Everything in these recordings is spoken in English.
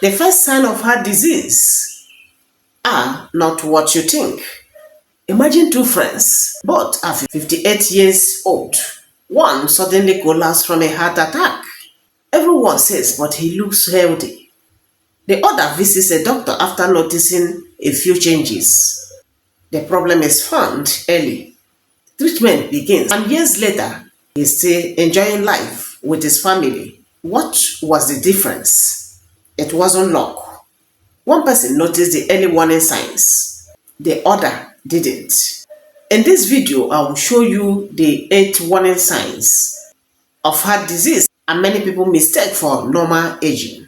The first sign of heart disease are not what you think. Imagine two friends, both are 58 years old. One suddenly collapsed from a heart attack. Everyone says, but he looks healthy. The other visits a doctor after noticing a few changes. The problem is found early. Treatment begins, and years later, he's still enjoying life with his family. What was the difference? It wasn't luck. One person noticed the early warning signs, the other didn't. In this video, I will show you the 8 warning signs of heart disease and many people mistake for normal aging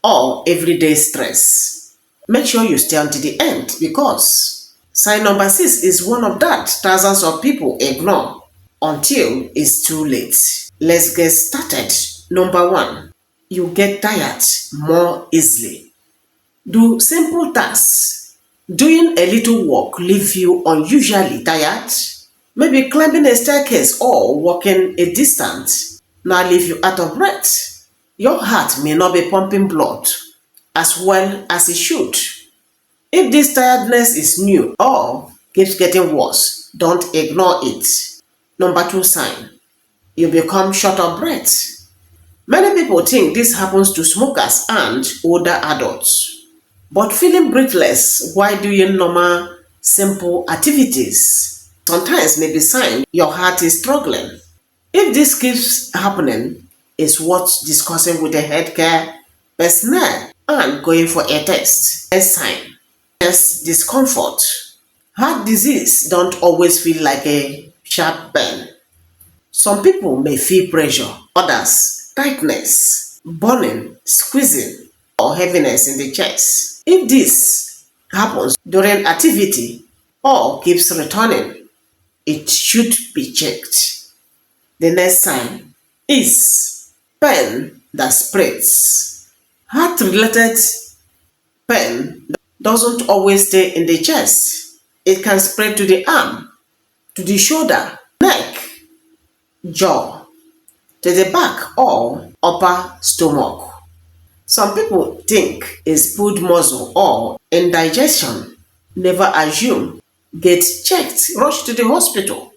or everyday stress. Make sure you stay until the end because sign number 6 is one of that thousands of people ignore until it's too late. Let's get started. Number 1, you get tired more easily. Do simple tasks. Doing a little walk leave you unusually tired? Maybe climbing a staircase or walking a distance now leave you out of breath. Your heart may not be pumping blood as well as it should. If this tiredness is new or keeps getting worse, don't ignore it. Number 2 sign, you become short of breath. Many people think this happens to smokers and older adults. But feeling breathless while doing normal, simple activities sometimes may be a sign your heart is struggling. If this keeps happening, it's worth discussing with the healthcare personnel and going for a test. Next sign, chest discomfort. Heart disease don't always feel like a sharp pain. Some people may feel pressure, others tightness, burning, squeezing, or heaviness in the chest. If this happens during activity or keeps returning, it should be checked. The next sign is pain that spreads. Heart-related pain doesn't always stay in the chest. It can spread to the arm, to the shoulder, neck, jaw, to the back or upper stomach. Some people think it's pulled muscle or indigestion. Never assume. Get checked. Rush to the hospital.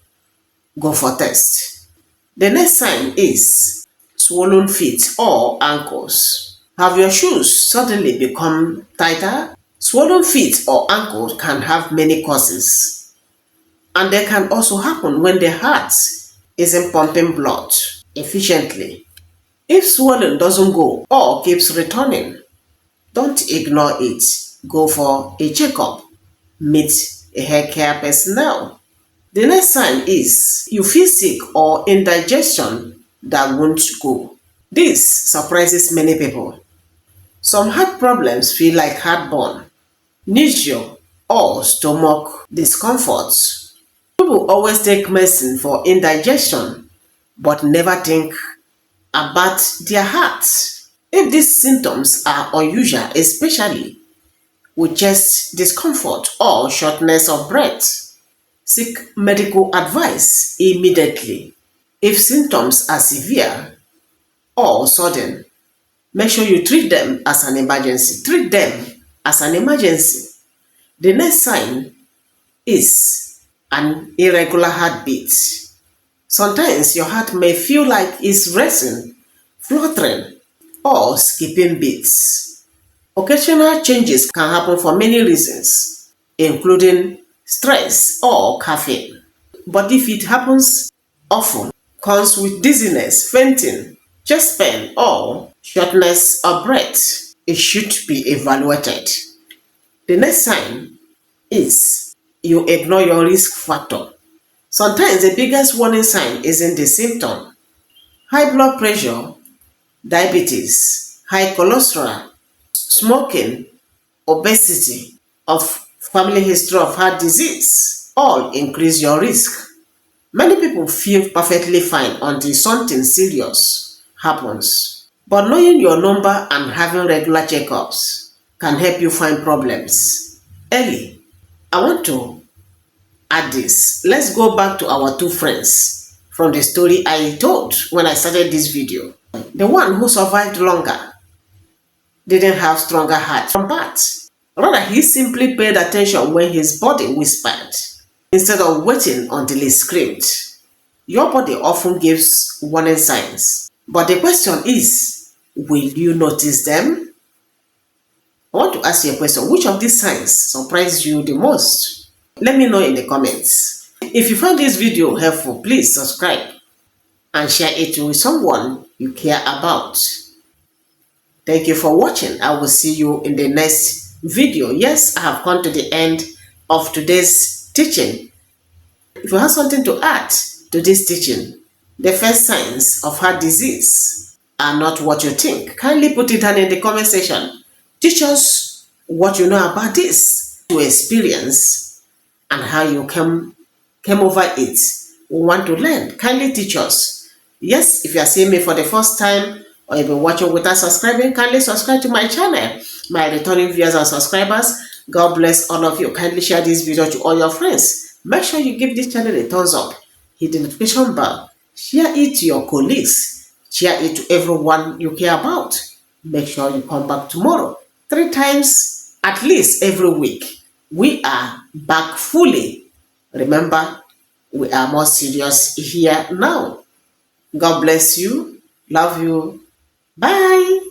Go for test. The next sign is swollen feet or ankles. Have your shoes suddenly become tighter? Swollen feet or ankles can have many causes. And they can also happen when the heart isn't pumping blood efficiently. If swelling doesn't go or keeps returning, don't ignore it. Go for a checkup. Meet a healthcare personnel. The next sign is you feel sick or indigestion that won't go. This surprises many people. Some heart problems feel like heartburn, nausea, or stomach discomfort. People always take medicine for indigestion but never think about their heart. If these symptoms are unusual, especially with chest discomfort or shortness of breath, seek medical advice immediately. If symptoms are severe or sudden, make sure you treat them as an emergency. Treat them as an emergency. The next sign is an irregular heartbeat. Sometimes your heart may feel like it's racing, fluttering, or skipping beats. Occasional changes can happen for many reasons, including stress or caffeine. But if it happens often, comes with dizziness, fainting, chest pain, or shortness of breath, it should be evaluated. The next sign is you ignore your risk factor. Sometimes the biggest warning sign isn't the symptom. High blood pressure, diabetes, high cholesterol, smoking, obesity, of family history of heart disease all increase your risk. Many people feel perfectly fine until something serious happens. But knowing your number and having regular checkups can help you find problems early. I want to add this. Let's go back to our two friends from the story I told when I started this video. The one who survived longer. didn't have stronger heart from birth. Rather, he simply paid attention when his body whispered instead of waiting until it screamed. Your body often gives warning signs, but the question is, will you notice them? I want to ask you a question. Which of these signs surprised you the most? Let me know in the comments. If you found this video helpful, please subscribe and share it with someone you care about. Thank you for watching. I will see you in the next video. Yes, I have come to the end of today's teaching. If you have something to add to this teaching, the first signs of heart disease are not what you think. Kindly put it down in the comment section. Teach us what you know about this, your experience, and how you came over it. We want to learn. Kindly teach us. Yes, if you are seeing me for the first time or you've been watching without subscribing, kindly subscribe to my channel. My returning viewers and subscribers, God bless all of you. Kindly share this video to all your friends. Make sure you give this channel a thumbs up. Hit the notification bell. Share it to your colleagues. Share it to everyone you care about. Make sure you come back tomorrow. 3 times at least every week. We are back fully. Remember, we are more serious here now. God bless you. Love you. Bye.